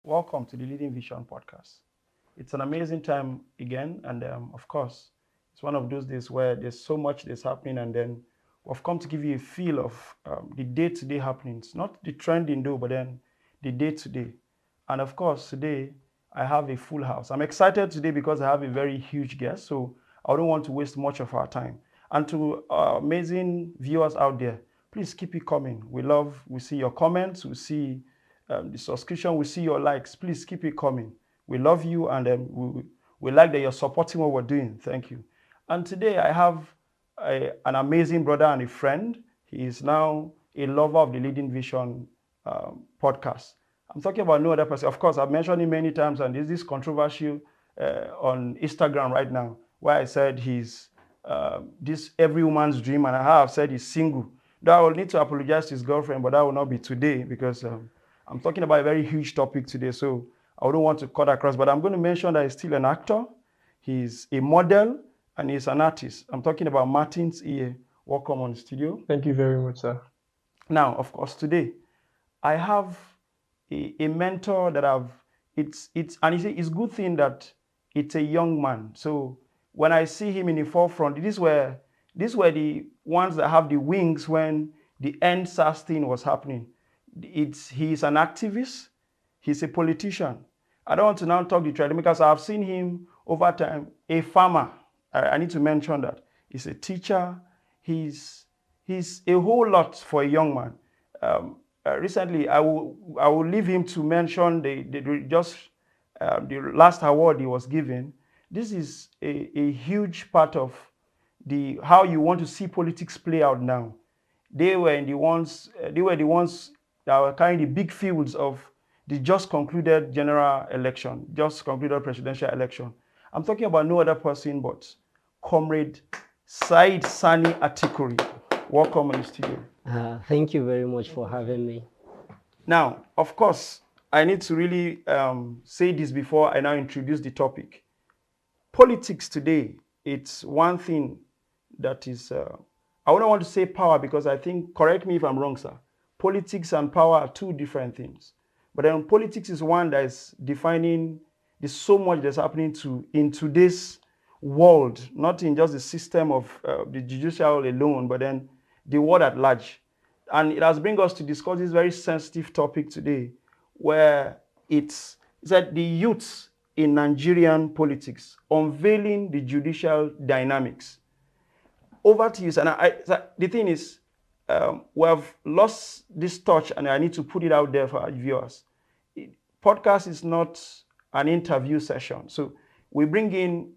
Welcome to the Leading Vision podcast. It's an amazing time again, and of course, it's one of those days where there's so much that's happening, and then we've come to give you a feel of the day-to-day happenings, not the trending though, but then the day-to-day. And of course, today I have a full house. I'm excited today because I have a very huge guest, so I don't want to waste much of our time. And to amazing viewers out there, please keep it coming. We see your comments, we see the subscription, we see your likes. Please keep it coming. We love you, and we like that you're supporting what we're doing. Thank you. And today I have an amazing brother and a friend. He is now a lover of the Leading Vision podcast. I'm talking about no other person. Of course, I've mentioned him many times, and there's this controversial on Instagram right now where I said he's this every woman's dream, and I have said he's single. Though I will need to apologize to his girlfriend, but that will not be today because I'm talking about a very huge topic today, so I wouldn't want to cut across, but I'm going to mention that he's still an actor, he's a model, and he's an artist. I'm talking about Martins EA. Welcome on the studio. Thank you very much, sir. Now, of course, today, I have a mentor that it's a good thing that it's a young man. So when I see him in the forefront, these were the ones that have the wings when the NSAS thing was happening. He's an activist, he's a politician. I don't want to now talk the trade because I've seen him over time, a farmer. I need to mention that. He's a teacher, he's a whole lot for a young man. Recently, I will leave him to mention the last award he was given. This is a huge part of how you want to see politics play out now. They were the ones that were carrying the big fields of the just concluded general election, just concluded presidential election. I'm talking about no other person but Comrade Said Sani Atikuri. Welcome on the studio. Thank you very much for having me. Now, of course, I need to really say this before I now introduce the topic. Politics today, it's one thing that is, I wouldn't want to say power because I think, correct me if I'm wrong, sir, politics and power are two different things. But then politics is one that is defining, there's so much that's happening in today's world, not in just the system of the judicial alone, but then the world at large. And it has bring us to discuss this very sensitive topic today, where it's that the youth in Nigerian politics, unveiling the judicial dynamics. Over to you, sir. And the thing is, we have lost this touch, and I need to put it out there for our viewers. Podcast is not an interview session. So we bring in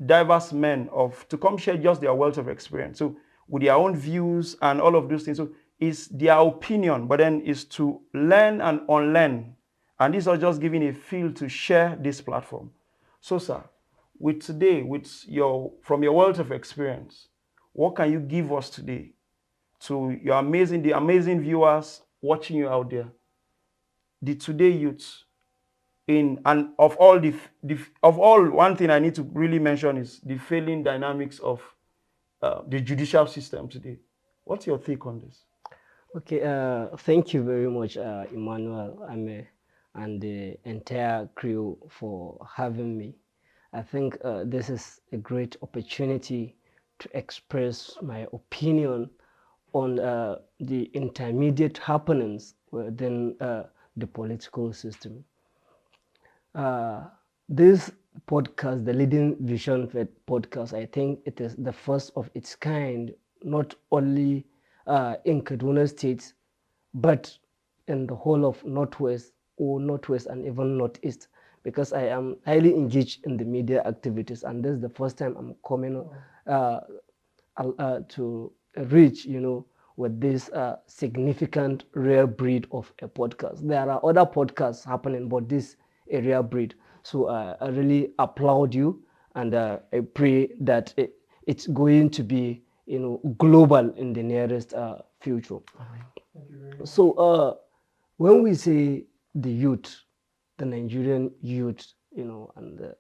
diverse men to come share just their wealth of experience. So with their own views and all of those things. So it's their opinion, but then is to learn and unlearn. And these are just giving a feel to share this platform. So, sir, from your wealth of experience, what can you give us today to the amazing viewers watching you out there? The today youth, one thing I need to really mention is the failing dynamics of the judicial system today. What's your take on this? Okay, thank you very much, Emmanuel, and the entire crew for having me. I think this is a great opportunity to express my opinion on the intermediate happenings within the political system. This podcast, the Leading Vision podcast, I think it is the first of its kind, not only in Kaduna State, but in the whole of Northwest and even Northeast, because I am highly engaged in the media activities, and this is the first time I'm coming to reach, with this significant rare breed of a podcast. There are other podcasts happening, but this a rare breed. So I really applaud you, and I pray that it's going to be, global in the nearest future. So when we say the youth, the Nigerian youth, and the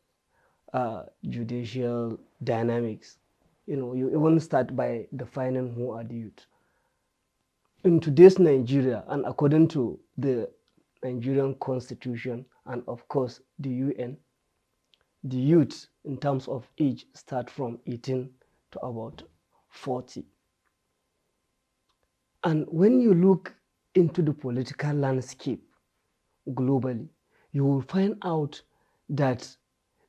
judicial dynamics, you even start by defining who are the youth. In today's Nigeria, and according to the Nigerian constitution, and of course the UN, the youth in terms of age start from 18 to about 40. And when you look into the political landscape globally, you will find out that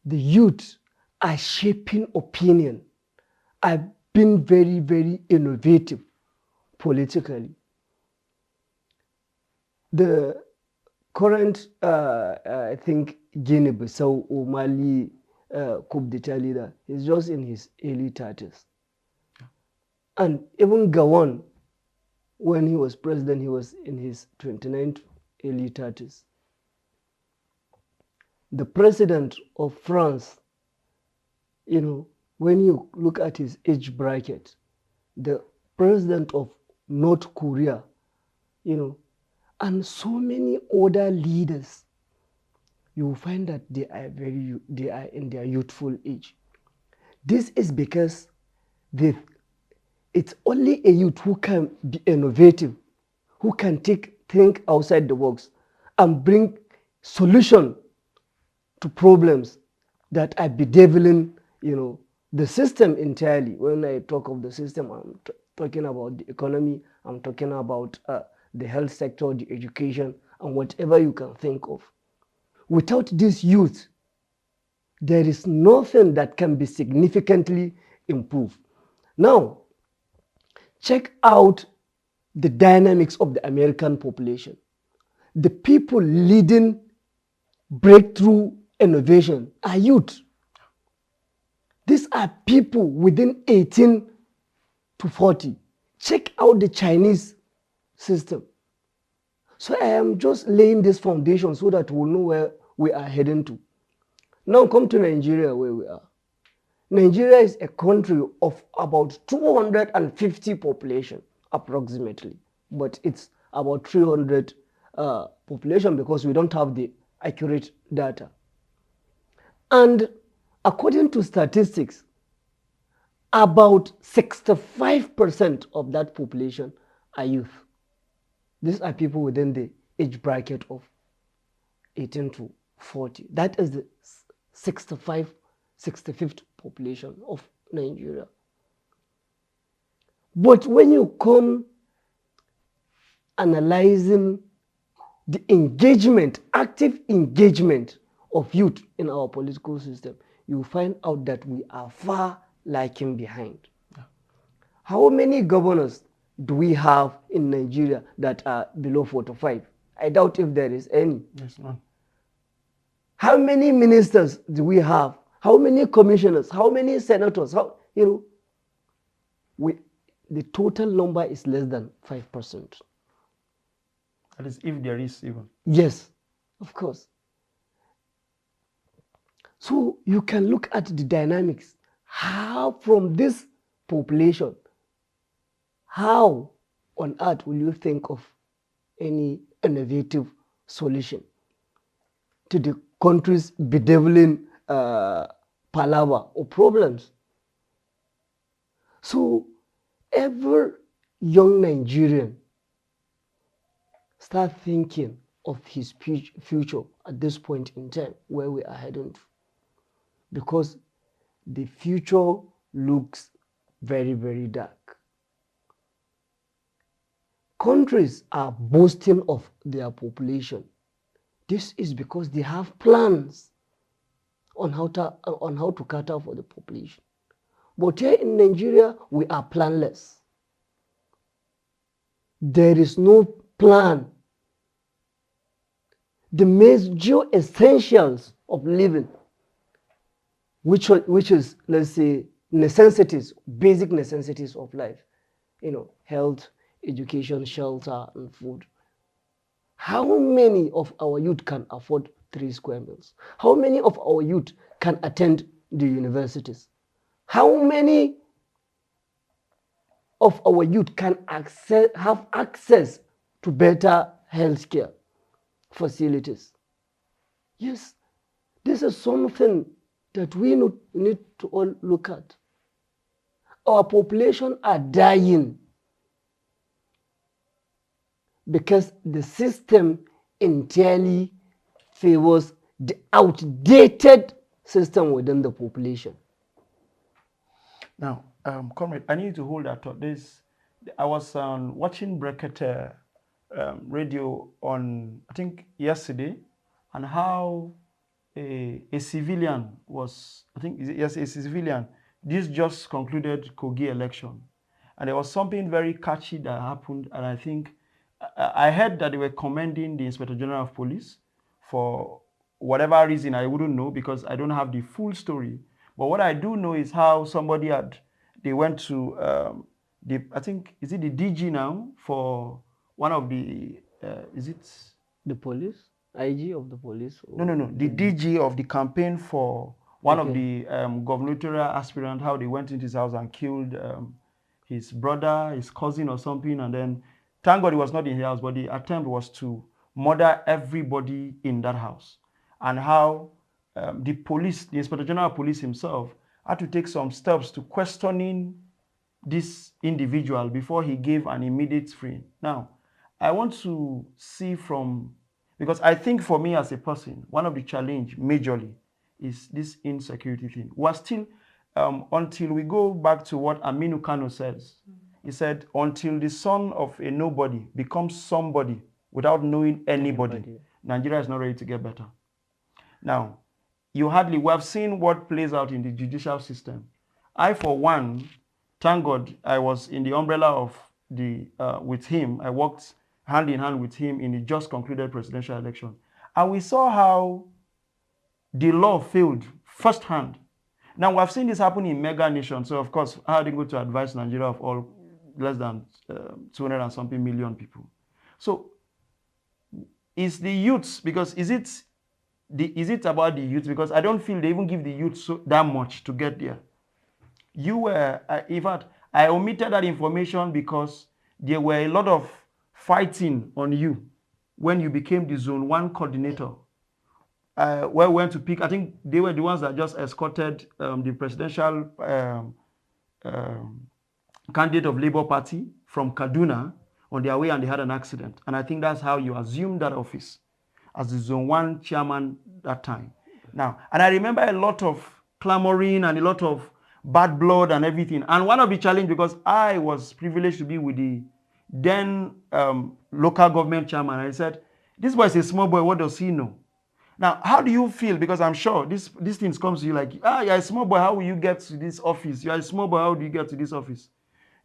the youth are shaping opinion, are being very, very innovative politically. The current, I think, Guinea-Bissau or Mali coup d'etat leader is just in his early 30s. And even Gabon, when he was president, he was in his 29th, early 30s. The president of France, when you look at his age bracket, the president of North Korea, and so many other leaders, you will find that they are in their youthful age. This is because it's only a youth who can be innovative, who can think outside the box and bring solution to problems that are bedeviling, the system entirely. When I talk of the system, I'm talking about the economy, I'm talking about the health sector, the education, and whatever you can think of. Without this youth, there is nothing that can be significantly improved. Now, check out the dynamics of the American population. The people leading breakthrough innovation are youth. These are people within 18 to 40. Check out the Chinese system. So I am just laying this foundation so that we'll know where we are heading to. Now come to Nigeria, where we are. Nigeria is a country of about 250 population, approximately. But it's about 300 population because we don't have the accurate data. And according to statistics, about 65% of that population are youth. These are people within the age bracket of 18 to 40. That is the 65th population of Nigeria. But when you come analyzing the engagement, active engagement of youth in our political system, you find out that we are far lagging behind. Yeah. How many governors do we have in Nigeria that are below 45? I doubt if there is any. Yes, none. How many ministers do we have? How many commissioners? How many senators? The total number is less than 5%. That is, if there is even. Yes, of course. So you can look at the dynamics. How from this population, how on earth will you think of any innovative solution to the country's bedeviling palaver or problems? So every young Nigerian start thinking of his future at this point in time, where we are heading to, because the future looks very, very dark. Countries are boasting of their population. This is because they have plans on how to cater for the population. But here in Nigeria, we are planless. There is no plan. The major essentials of living, which is, let's say, necessities, basic necessities of life, health, education, shelter, and food. How many of our youth can afford 3 square meals? How many of our youth can attend the universities? How many of our youth can have access to better healthcare facilities? Yes, this is something that we need to all look at. Our population are dying because the system entirely favors the outdated system within the population. Now, comrade, I need to hold that thought. I was watching Bracket radio on, I think, yesterday, and how a civilian was, I think, yes, a civilian. This just concluded Kogi election, and there was something very catchy that happened, and I think I heard that they were commending the Inspector General of Police for whatever reason I wouldn't know because I don't have the full story. But what I do know is how they went to I think, is it the DG now for one of the, is it? The police, IG of the police? No, the DG of the campaign for one of the gubernatorial aspirant, how they went into his house and killed his brother, his cousin or something, and then, thank God he was not in his house, but the attempt was to murder everybody in that house. And how the police, the Inspector General of Police himself, had to take some steps to questioning this individual before he gave an immediate freeing. Now, I want to see because I think for me as a person, one of the challenge majorly is this insecurity thing. We're still, until we go back to what Aminu Kano says, he said, until the son of a nobody becomes somebody without knowing anybody, Nigeria is not ready to get better. Now, we have seen what plays out in the judicial system. I, for one, thank God I was in the umbrella of with him. I worked hand in hand with him in the just concluded presidential election. And we saw how the law failed firsthand. Now, we have seen this happen in mega nations. So, of course, how are they going to advise Nigeria of all less than 200 and something million people? So, is the youths, because is it about the youth? Because I don't feel they even give the youth that much to get there. In fact, I omitted that information because there were a lot of fighting on you when you became the Zone 1 coordinator. Where we went to pick, I think they were the ones that just escorted the presidential candidate of Labour Party from Kaduna on their way, and they had an accident. And I think that's how you assumed that office as the Zone 1 chairman that time. Now, and I remember a lot of clamoring and a lot of bad blood and everything. And one of the challenges, because I was privileged to be with the then local government chairman, I said, this boy is a small boy, what does he know? Now, how do you feel? Because I'm sure these things comes to you like, you're a small boy, how will you get to this office? You're a small boy, how do you get to this office?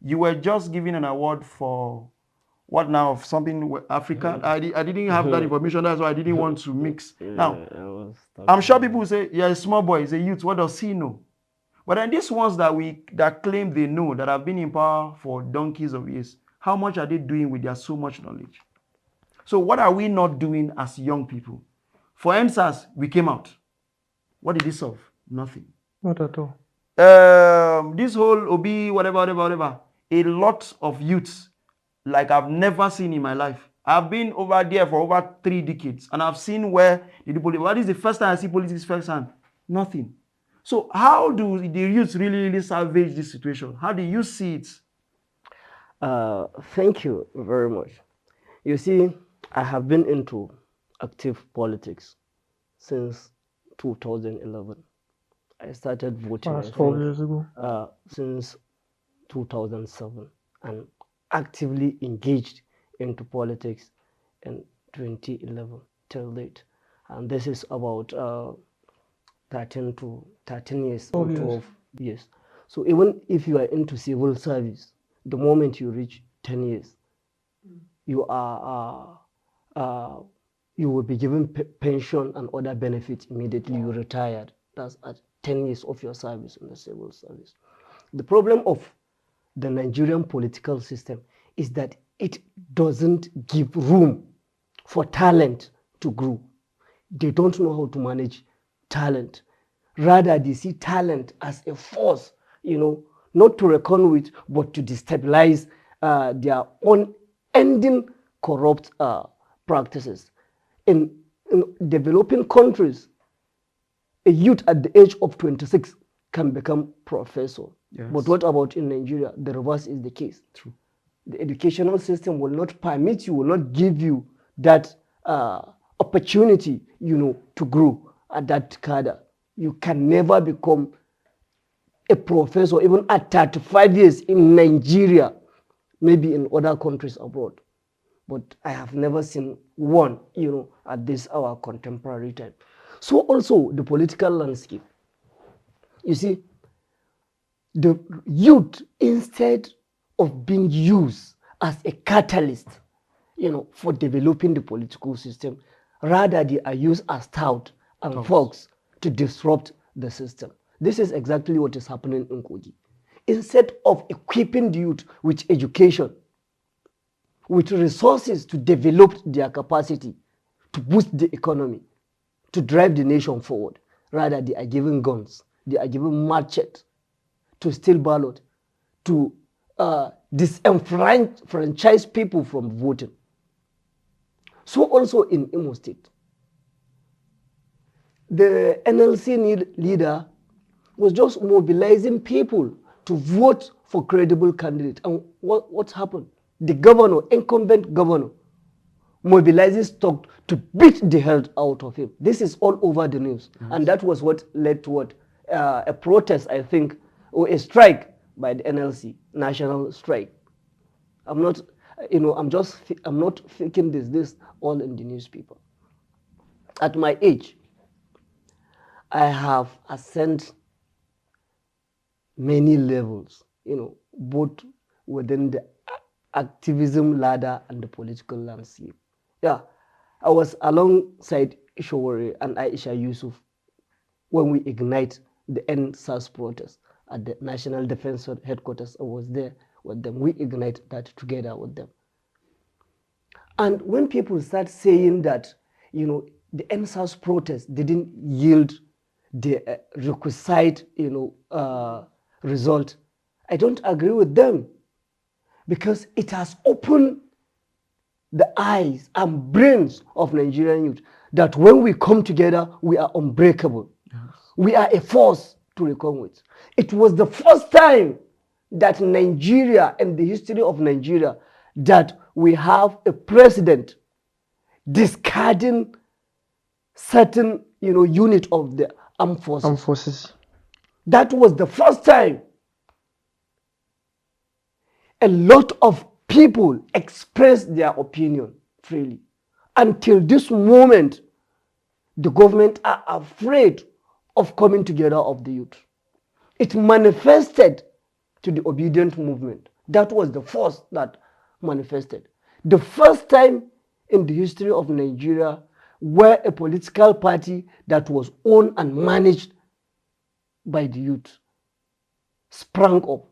You were just given an award for what now, of something Africa? I didn't have that information, that's why I didn't want to mix. Now, I'm sure people will say, you're a small boy, he's a youth, what does he know? But then these ones that claim they know, that have been in power for donkeys of years, how much are they doing with their so much knowledge? So what are we not doing as young people? For instance, we came out. What did it solve? Nothing. Not at all. This whole Obi, whatever, a lot of youths like I've never seen in my life. I've been over there for over 3 decades, and I've seen where the politics. What is the first time I see politics firsthand? Nothing. So how do the youth really salvage this situation? How do you see it? Thank you very much. You see, I have been into active politics since 2011. I started voting Past 12 years ago. Since 2007, and actively engaged into politics in 2011 till date. And this is about 13 years or 12 years. So even if you are into civil service, the moment you reach 10 years, you will be given pension and other benefits immediately you retired. That's at 10 years of your service in the civil service. The problem of the Nigerian political system is that it doesn't give room for talent to grow. They don't know how to manage talent. Rather, they see talent as a force, not to reckon with, but to destabilize their unending corrupt practices. In developing countries, a youth at the age of 26 can become professor. Yes. But what about in Nigeria? The reverse is the case. True. The educational system will not permit you, will not give you that opportunity, to grow at that cadre. You can never become a professor even at 35 years in Nigeria, maybe in other countries abroad. But I have never seen one, at this our contemporary time. So also the political landscape. You see, the youth, instead of being used as a catalyst, for developing the political system, rather they are used as tout and folks to disrupt the system. This is exactly what is happening in Kogi. Instead of equipping the youth with education, with resources to develop their capacity, to boost the economy, to drive the nation forward, rather they are given guns, they are given machetes to steal ballot, to disenfranchise people from voting. So also in Imo State, the NLC leader was just mobilizing people to vote for credible candidate. And what happened? The governor, incumbent governor, mobilizes stock to beat the hell out of him. This is all over the news. Yes. And that was what led to what? A protest, I think, or a strike by the NLC, national strike. I'm not thinking this all in the newspaper. At my age, I have ascended many levels, both within the activism ladder and the political landscape. Yeah, I was alongside Ishowore and Aisha Yusuf when we ignite the NSAS protest at the National Defense Headquarters. I was there with them. We ignite that together with them. And when people start saying that, the NSAS protest didn't yield the requisite, result, I don't agree with them, because it has opened the eyes and brains of Nigerian youth that when we come together, we are unbreakable. Yes. We are a force to reckon with. It was the first time that Nigeria, in the history of Nigeria, that we have a president discarding certain, unit of the armed forces. That was the first time. A lot of people expressed their opinion freely. Until this moment, the government are afraid of coming together of the youth. It manifested to the obedient movement. That was the force that manifested. The first time in the history of Nigeria where a political party that was owned and managed by the youth sprang up.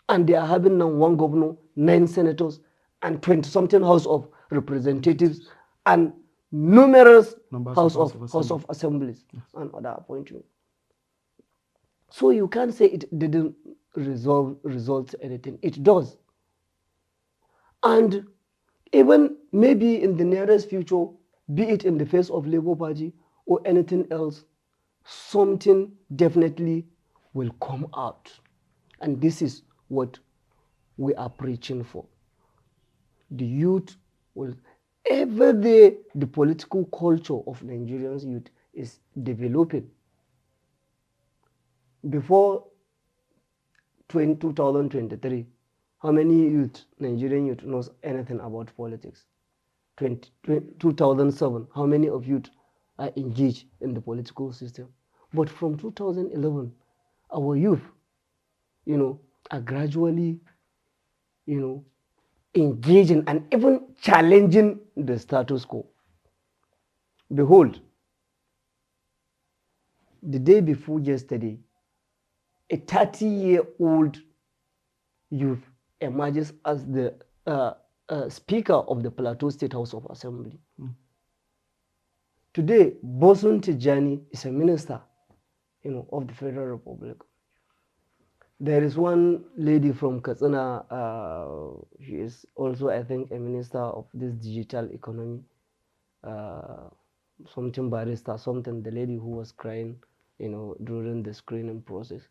And they are having now one governor, 9 senators, and 20-something House of Representatives, and numerous House of Assemblies, yes, and other appointments. So you can't say it didn't result anything. It does. And even maybe in the nearest future, be it in the face of Labour Party or anything else, something definitely will come out. And this is what we are preaching for. The youth will, every day the political culture of Nigerian youth is developing. Before 2023, how many Nigerian youth knows anything about politics? 2007, how many of youth are engaged in the political system? But from 2011, our youth, are gradually, engaging and even challenging the status quo. Behold, the day before yesterday, a 30-year-old youth emerges as the Speaker of the Plateau State House of Assembly. Today, Bosun Tijani is a minister, of the Federal Republic. There is one lady from Katsina, she is also, I think, a minister of this digital economy, something barrister, something, the lady who was crying, during the screening process.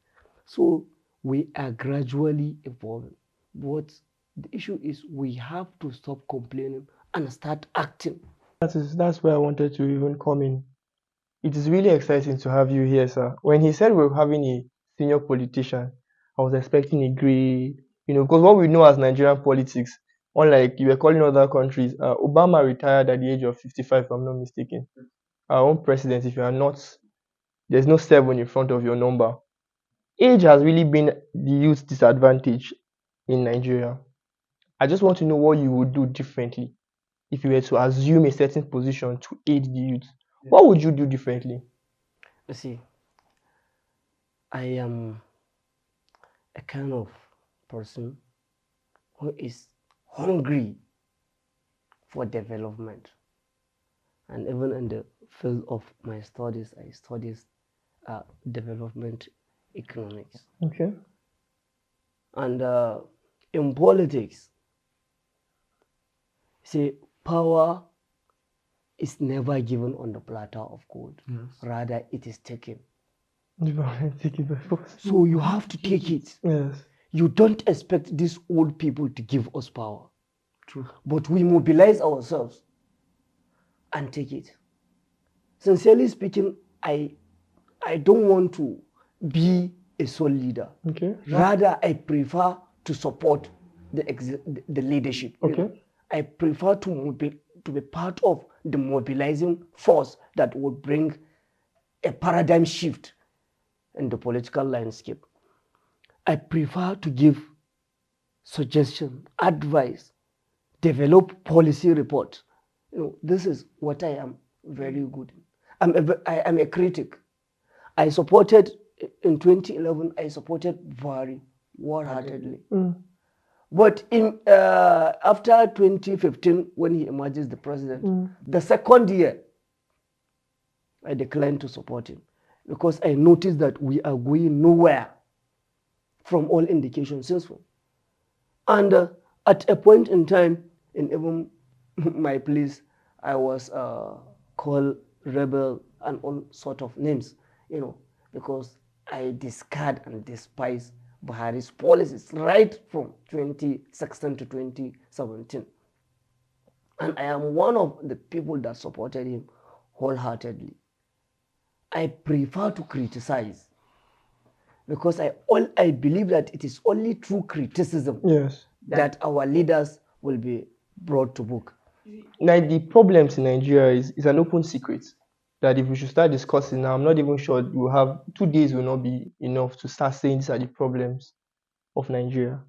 So we are gradually evolving. But the issue is we have to stop complaining and start acting. That's where I wanted to even come in. It is really exciting to have you here, sir. When he said we are having a senior politician, I was expecting a great, because what we know as Nigerian politics, unlike you were calling other countries, Obama retired at the age of 55, if I'm not mistaken. Our own president, if you are not, there's no 7 in front of your number. Age has really been the youth disadvantage in Nigeria. I just want to know what you would do differently if you were to assume a certain position to aid the youth. What would you do differently? You see, I am a kind of person who is hungry for development. And even in the field of my studies, I studied development economics. Okay. And in politics, see, power is never given on the platter of gold. Rather, it is taken. Take it by force. So you have to take it. Yes. You don't expect these old people to give us power. True. But we mobilize ourselves and take it. Sincerely speaking, I don't want to be a sole leader. Okay. Rather, I prefer to support the leadership. Okay. I prefer to be part of the mobilizing force that will bring a paradigm shift in the political landscape. I prefer to give suggestion, advice, develop policy reports. This is what I am very good in. I am a critic. I supported in 2011. I supported Buhari wholeheartedly. But in after 2015, when he emerges the president, the second year, I declined to support him because I noticed that we are going nowhere from all indications since then. And at a point in time, in even my place, I was called rebel and all sort of names, because I discard and despise Buhari's policies right from 2016 to 2017. And I am one of the people that supported him wholeheartedly. I prefer to criticize because I believe that it is only through criticism that our leaders will be brought to book. Now, the problems in Nigeria is an open secret that if we should start discussing now, I'm not even sure we'll have 2 days will not be enough to start saying these are the problems of Nigeria.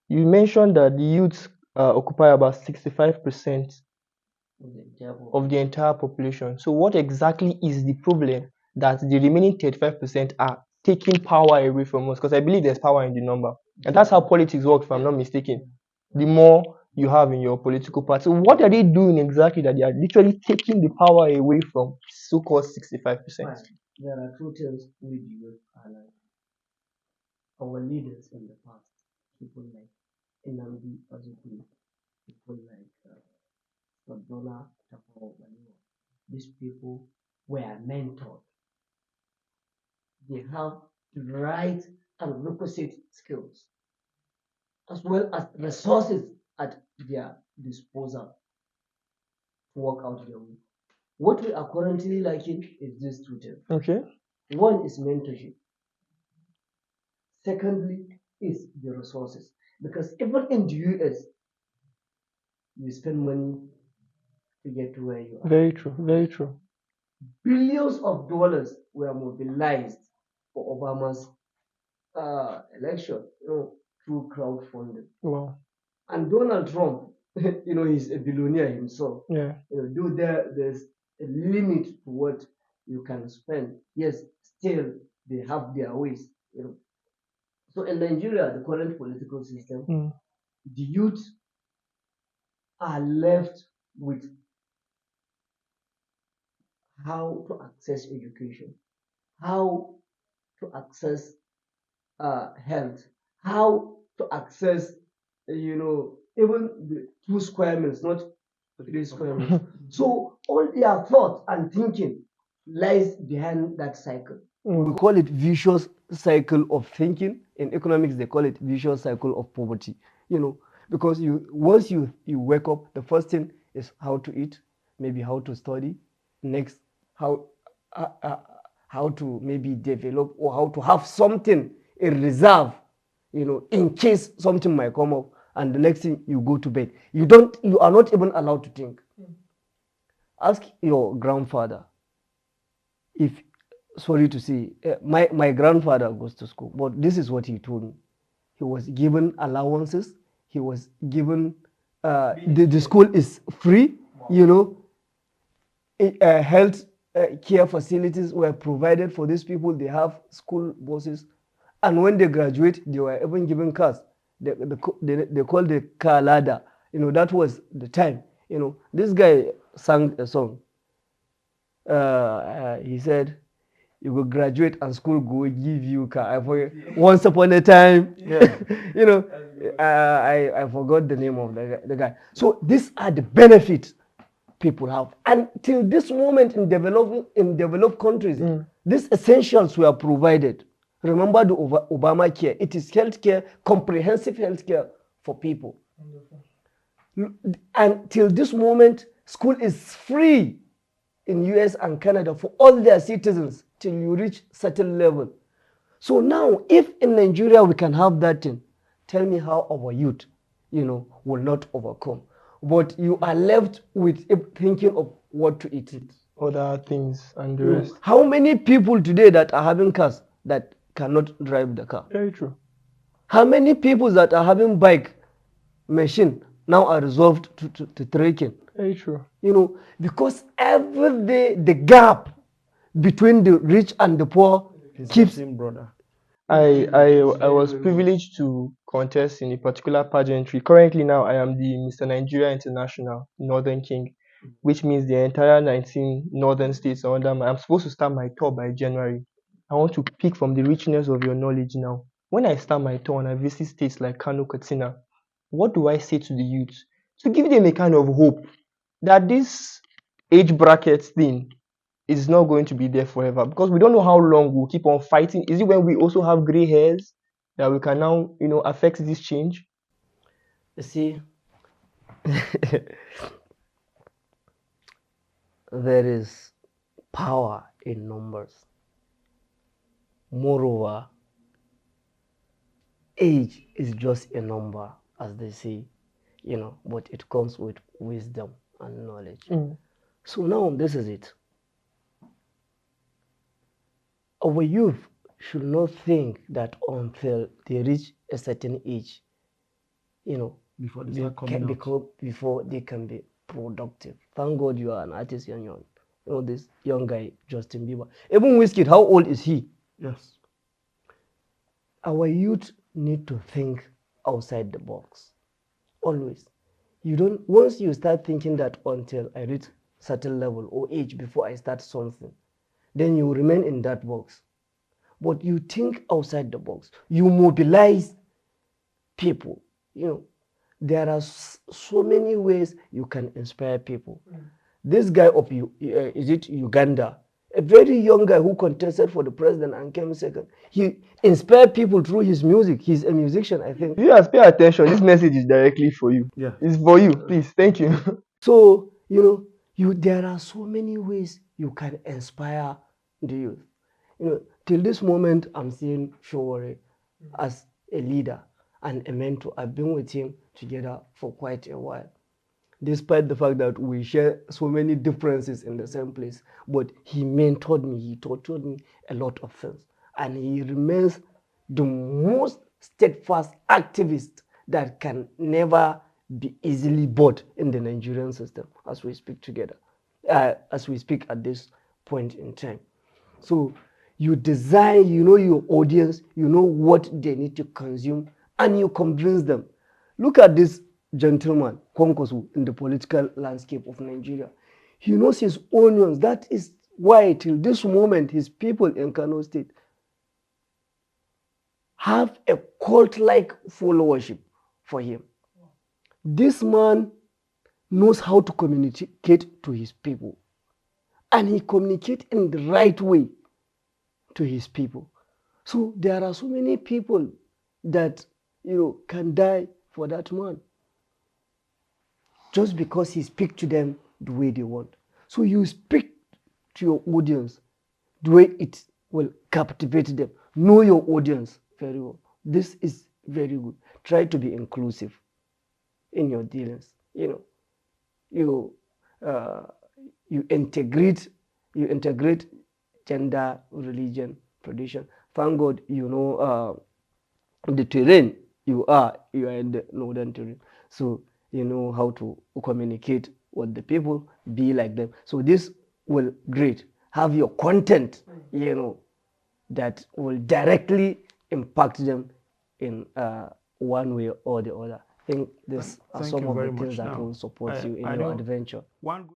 You mentioned that the youth occupy about 65% of the entire population. So what exactly is the problem that the remaining 35% are taking power away from us? Because I believe there's power in the number. And that's how politics works, if I'm not mistaken. The more you have in your political party. So what are they doing exactly that they are literally taking the power away from so-called 65%? There are two things we do with our leaders in the past. People like Nnamdi Azikwe, people like Sadona Tafawa Balewa. These people were mentored. They have the right and requisite skills as well as resources at their disposal to work out their way. What we are currently lacking is these two things. Okay. One is mentorship. Secondly is the resources. Because even in the US, you spend money to get to where you are. Very true. Very true. Billions of dollars were mobilized for Obama's election, through crowdfunding. Wow. And Donald Trump, he's a billionaire himself. Yeah. Though there's a limit to what you can spend. Yes, still they have their ways. So in Nigeria, the current political system, the youth are left with how to access education, how to access health, how to access, even the 2 square meals, not 3 square meals. So all their thought and thinking lies behind that cycle. We call it vicious cycle of thinking. In economics, they call it vicious cycle of poverty. Because once you wake up, the first thing is how to eat. maybe how to study, next how uh, uh, how to maybe develop or how to have something in reserve, in case something might come up, and the next thing you go to bed. You are not even allowed to think. Ask your grandfather if, sorry to say, my grandfather goes to school, but this is what he told me. He was given allowances. He was given, the school is free, health care facilities were provided for these people. They have school buses. And when they graduate, they were even given cars. They call the car ladder. That was the time. This guy sang a song. He said, you will graduate and school go give you car. Once upon a time, I forgot the name of the guy. So these are the benefits people have. And till this moment in developed countries, these essentials were provided. Remember the Obamacare. It is healthcare, comprehensive healthcare for people. And till this moment, school is free in US and Canada for all their citizens till you reach certain level. So now, if in Nigeria we can have that thing, tell me how our youth, will not overcome. But you are left with thinking of what to eat. Other things and the rest. How many people today that are having cars that cannot drive the car? Very true. How many people that are having bike, machine, now are resolved to trekking? Very true. Because every day the gap between the rich and the poor keeps. Brother. I was privileged to contest in a particular pageantry. Currently now I am the Mr. Nigeria International Northern King, which means the entire 19 northern states are under I'm supposed to start my tour by January. I want to pick from the richness of your knowledge now. When I start my tour and I visit states like Kano, Katsina, what do I say to the youth? To give them a kind of hope that this age bracket thing is not going to be there forever, because we don't know how long we'll keep on fighting. Is it when we also have gray hairs that we can now, affect this change? You see, there is power in numbers. Moreover, age is just a number, as they say, but it comes with wisdom and knowledge. So now this is it. Our youth should not think that until they reach a certain age, Before they start coming out. before they can be productive. Thank God you are an artist, young. This young guy, Justin Bieber. Even Wizkid, how old is he? Yes. Our youth need to think outside the box. Always. Once you start thinking that until I reach certain level or age before I start something, then you remain in that box. But you think outside the box. You mobilize people. There are so many ways you can inspire people. This guy of is it Uganda? A very young guy who contested for the president and came second. He inspired people through his music. He's a musician, I think. Viewers, pay attention. This message is directly for you. Yeah. It's for you. Please, thank you. So, there are so many ways you can inspire the youth. Till this moment, I'm seeing Showore as a leader and a mentor. I've been with him together for quite a while, despite the fact that we share so many differences in the same place. But he mentored me, he taught me a lot of things. And he remains the most steadfast activist that can never be easily bought in the Nigerian system as we speak together, as we speak at this point in time. So you design, your audience, what they need to consume, and you convince them. Look at this gentleman, Kwankwaso, in the political landscape of Nigeria. He knows his onions. That is why till this moment his people in Kano State have a cult-like followership for him. This man knows how to communicate to his people, and he communicates in the right way to his people. So there are so many people that can die for that man just because he speaks to them the way they want. So you speak to your audience the way it will captivate them. Know your audience very well. This is very good. Try to be inclusive in your dealings. You integrate gender, religion, tradition. Thank God, the terrain you are in the northern terrain, so you know how to communicate with the people, be like them. So this will great have your content, that will directly impact them in one way or the other. I think these are Thank some you of the very things much. that Now, will support you in I your know adventure. one